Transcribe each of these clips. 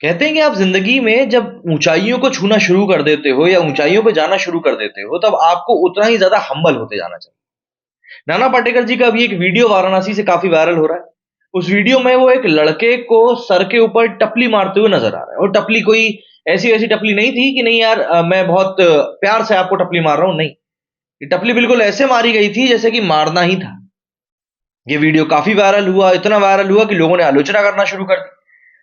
कहते हैं कि आप जिंदगी में जब ऊंचाइयों को छूना शुरू कर देते हो या ऊंचाइयों पे जाना शुरू कर देते हो तब आपको उतना ही ज्यादा हम्बल होते जाना चाहिए। नाना पाटेकर जी का अभी एक वीडियो वाराणसी से काफी वायरल हो रहा है। उस वीडियो में वो एक लड़के को सर के ऊपर टपली मारते हुए नजर आ रहा है और टपली कोई ऐसी वैसी टपली नहीं थी कि नहीं यार मैं बहुत प्यार से आपको टपली मार रहा हूं, नहीं। ये टपली बिल्कुल ऐसे मारी गई थी जैसे कि मारना ही था। ये वीडियो काफी वायरल हुआ, इतना वायरल हुआ कि लोगों ने आलोचना करना शुरू कर दी।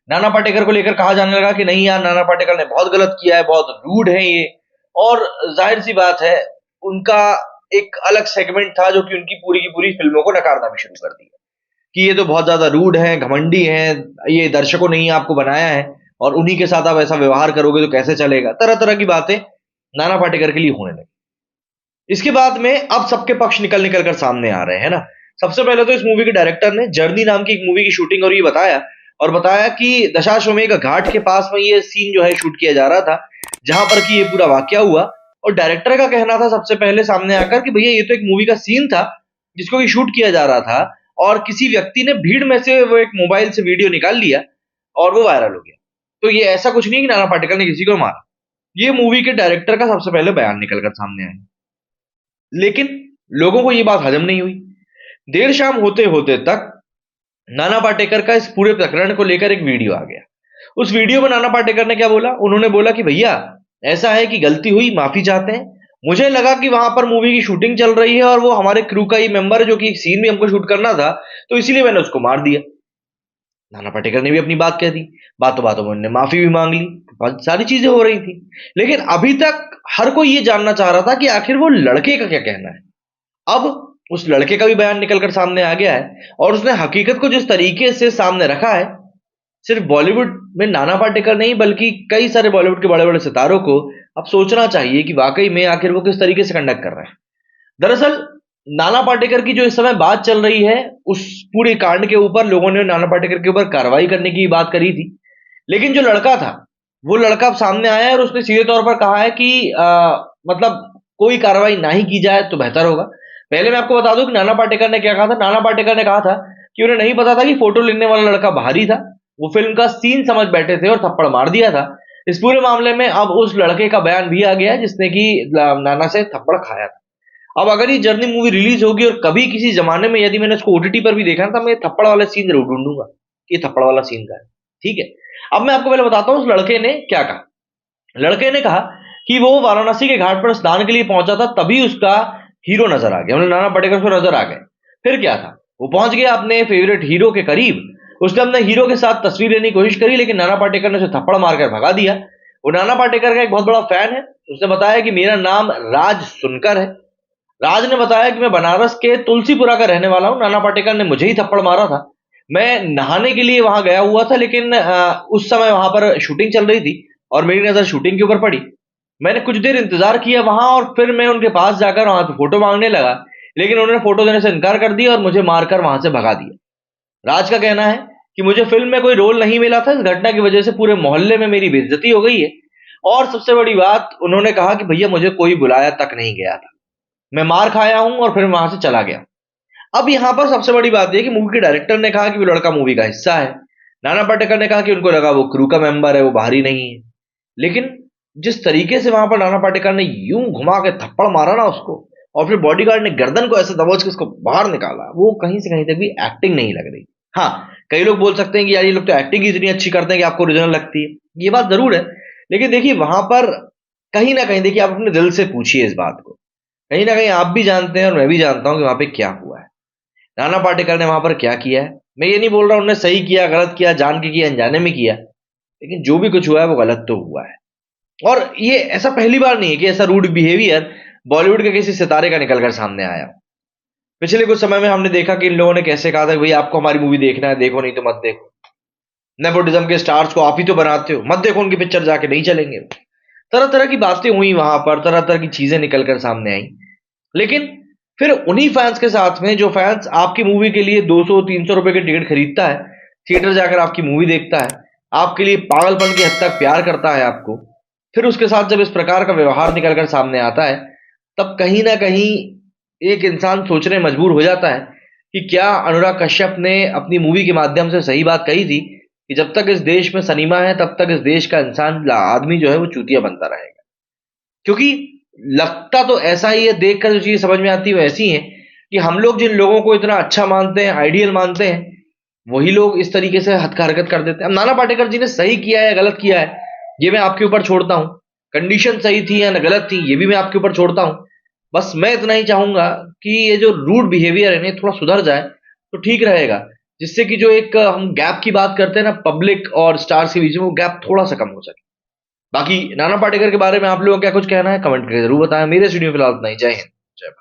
नाना पाटेकर को लेकर कहा जाने लगा कि नहीं यार, नाना पाटेकर ने बहुत गलत किया है, बहुत रूड है ये। और जाहिर सी बात है, उनका एक अलग सेगमेंट था जो कि उनकी पूरी की पूरी फिल्मों को नकारना भी शुरू कर दिया कि ये तो बहुत ज्यादा रूड है, घमंडी है, ये दर्शकों ने ही आपको बनाया है और उन्हीं के साथ आप ऐसा व्यवहार करोगे तो कैसे चलेगा। तरह तरह की बातें नाना पाटेकर के लिए होने लगी। इसके बाद में अब सबके पक्ष निकल निकल कर सामने आ रहे हैं ना। सबसे पहले तो इस मूवी के डायरेक्टर ने जर्नी नाम की एक मूवी की शूटिंग और बताया कि दशाश्वमेध घाट के पास में ये सीन जो है शूट किया जा रहा था, जहां पर कि ये पूरा वाकया हुआ। और डायरेक्टर का कहना था सबसे पहले सामने आकर कि भैया ये तो एक मूवी का सीन था जिसको कि शूट किया जा रहा था और किसी व्यक्ति ने भीड़ में से वो एक मोबाइल से वीडियो निकाल लिया और वो वायरल हो गया। तो ये ऐसा कुछ नहीं कि नाना पाटेकर ने किसी को मारा। ये मूवी के डायरेक्टर का सबसे पहले बयान निकलकर सामने आया। लेकिन लोगों को ये बात हजम नहीं हुई। देर शाम होते होते तक नाना पाटेकर का इस पूरे प्रकरण को लेकर एक वीडियो आ गया। उस वीडियो में नाना पाटेकर ने क्या बोला, उन्होंने बोला कि भैया ऐसा है कि गलती हुई, माफी चाहते हैं। मुझे लगा कि वहां पर मूवी की शूटिंग चल रही है और वो हमारे क्रू का ही मेंबर है जो कि एक सीन भी हमको शूट करना था, तो इसीलिए मैंने उसको मार दिया। नाना पाटेकर ने भी अपनी बात कह दी। बातों बातों में उन्होंने माफी भी मांग ली। बहुत सारी चीजें हो रही थी। लेकिन अभी तक हर कोई ये जानना चाह रहा था कि आखिर वो लड़के का क्या कहना है। अब उस लड़के का भी बयान निकलकर सामने आ गया है और उसने हकीकत को जिस तरीके से सामने रखा है, सिर्फ बॉलीवुड में नाना पाटेकर नहीं बल्कि कई सारे बॉलीवुड के बड़े बड़े सितारों को अब सोचना चाहिए कि वाकई में आखिर वो किस तरीके से कंडक्ट कर रहे हैं। दरअसल नाना पाटेकर की जो इस समय बात चल रही है, उस पूरे कांड के ऊपर लोगों ने नाना पाटेकर के ऊपर कार्रवाई करने की बात करी थी। लेकिन जो लड़का था, वो लड़का अब सामने आया है और उसने सीधे तौर पर कहा है कि मतलब कोई कार्रवाई ना ही की जाए तो बेहतर होगा। पहले मैं आपको बता दूं कि नाना पाटेकर ने क्या कहा था। नाना पाटेकर ने कहा था कि उन्हें नहीं पता था कि फोटो लेने वाला लड़का बाहरी था। वो फिल्म का सीन समझ बैठे थे और थप्पड़ मार दिया था। इस पूरे मामले में अब उस लड़के का बयान भी आ गया है जिसने कि नाना से थप्पड़ खाया था। अब अगर ये जर्नी मूवी रिलीज होगी और कभी किसी जमाने में यदि मैंने उसको ओटीटी पर भी देखा ना, तो मैं ये थप्पड़ वाला सीन जरूर ढूंढूंगा कि ये थप्पड़ वाला सीन का है। ठीक है। अब मैं आपको पहले बताता हूं उस लड़के ने क्या कहा। लड़के ने कहा कि वो वाराणसी के घाट पर स्नान के लिए पहुंचा था, तभी उसका हीरो नजर आ गया, उन्हें नाना पाटेकर को नजर आ गए। फिर क्या था, वो पहुंच गया अपने फेवरेट हीरो के करीब। उसने अपने हीरो के साथ तस्वीर लेने की कोशिश करी, लेकिन नाना पाटेकर ने उसे थप्पड़ मारकर भगा दिया। वो नाना पाटेकर का एक बहुत बड़ा फैन है। उसने बताया कि मेरा नाम राज सुनकर है। राज ने बताया कि मैं बनारस के तुलसीपुरा का रहने वाला हूं। नाना पाटेकर ने मुझे ही थप्पड़ मारा था। मैं नहाने के लिए वहां गया हुआ था, लेकिन उस समय वहां पर शूटिंग चल रही थी और मेरी नजर शूटिंग के ऊपर पड़ी। मैंने कुछ देर इंतजार किया वहां और फिर मैं उनके पास जाकर वहां पे फोटो मांगने लगा, लेकिन उन्होंने फोटो देने से इनकार कर दिया और मुझे मारकर वहां से भगा दिया। राज का कहना है कि मुझे फिल्म में कोई रोल नहीं मिला था। इस घटना की वजह से पूरे मोहल्ले में मेरी बेइज्जती हो गई है। और सबसे बड़ी बात, उन्होंने कहा कि भैया मुझे कोई बुलाया तक नहीं गया था, मैं मार खाया हूं और फिर वहां से चला गया। अब यहां पर सबसे बड़ी बात यह कि मूवी के डायरेक्टर ने कहा कि वो लड़का मूवी का हिस्सा है। नाना पाटेकर ने कहा कि उनको लगा वो क्रू का मेंबर है, वो बाहरी नहीं है। लेकिन जिस तरीके से वहां पर नाना पाटेकर ने यूं घुमा के थप्पड़ मारा ना उसको, और फिर बॉडीगार्ड ने गर्दन को ऐसे दबोच के उसको बाहर निकाला, वो कहीं से कहीं तक भी एक्टिंग नहीं लग रही। हाँ, कई लोग बोल सकते हैं कि यार ये लोग तो एक्टिंग ही इतनी अच्छी करते हैं कि आपको ओरिजिनल लगती है। ये बात जरूर है। लेकिन देखिए वहां पर कहीं ना कहीं देखिए, आप अपने दिल से पूछिए इस बात को। कहीं ना कहीं आप भी जानते हैं और मैं भी जानता हूं कि वहां पे क्या हुआ है, नाना पाटेकर ने वहां पर क्या किया है। मैं ये नहीं बोल रहा उन्होंने सही किया, गलत किया, जान के किया, अनजाने में किया, लेकिन जो भी कुछ हुआ है वो गलत तो हुआ है। और ये ऐसा पहली बार नहीं है कि ऐसा रूड बिहेवियर बॉलीवुड के किसी सितारे का निकलकर सामने आया। पिछले कुछ समय में हमने देखा कि इन लोगों ने कैसे कहा था, भाई आपको हमारी मूवी देखना है देखो, नहीं तो मत देखो। नेपोटिज्म के स्टार्स को आप ही तो बनाते हो, मत देखो उनकी पिक्चर, जाके नहीं चलेंगे। तरह तरह की बातें हुई वहां पर, तरह तरह की चीजें निकलकर सामने आई। लेकिन फिर उन्हीं फैंस के साथ में जो फैंस आपकी मूवी के लिए 200-300 रुपए के टिकट खरीदता है, थिएटर जाकर आपकी मूवी देखता है, आपके लिए पागलपन की हद तक प्यार करता है आपको, फिर उसके साथ जब इस प्रकार का व्यवहार निकलकर सामने आता है, तब कहीं ना कहीं एक इंसान सोचने मजबूर हो जाता है कि क्या अनुराग कश्यप ने अपनी मूवी के माध्यम से सही बात कही थी कि जब तक इस देश में सनीमा है तब तक इस देश का इंसान आदमी जो है वो चूतिया बनता रहेगा। क्योंकि लगता तो ऐसा ही है, देखकर जो चीजें समझ में आती है वो ऐसी है कि हम लोग जिन लोगों को इतना अच्छा मानते हैं, आइडियल मानते हैं, वही लोग इस तरीके से हरकत कर देते हैं। अब नाना पाटेकर जी ने सही किया है या गलत किया है, ये मैं आपके ऊपर छोड़ता हूं। कंडीशन सही थी या गलत थी, ये भी मैं आपके ऊपर छोड़ता हूं। बस मैं इतना ही चाहूंगा कि ये जो रूड बिहेवियर है ना थोड़ा सुधर जाए तो ठीक रहेगा, जिससे कि जो एक हम गैप की बात करते हैं ना पब्लिक और स्टार्स के बीच में, वो गैप थोड़ा सा कम हो सके। बाकी नाना पाटेकर के बारे में आप लोगों का क्या कुछ कहना है, कमेंट करके जरूर बताएं। मेरे स्टूडियो फिलहाल इतना ही। जय हिंद, जय भारत।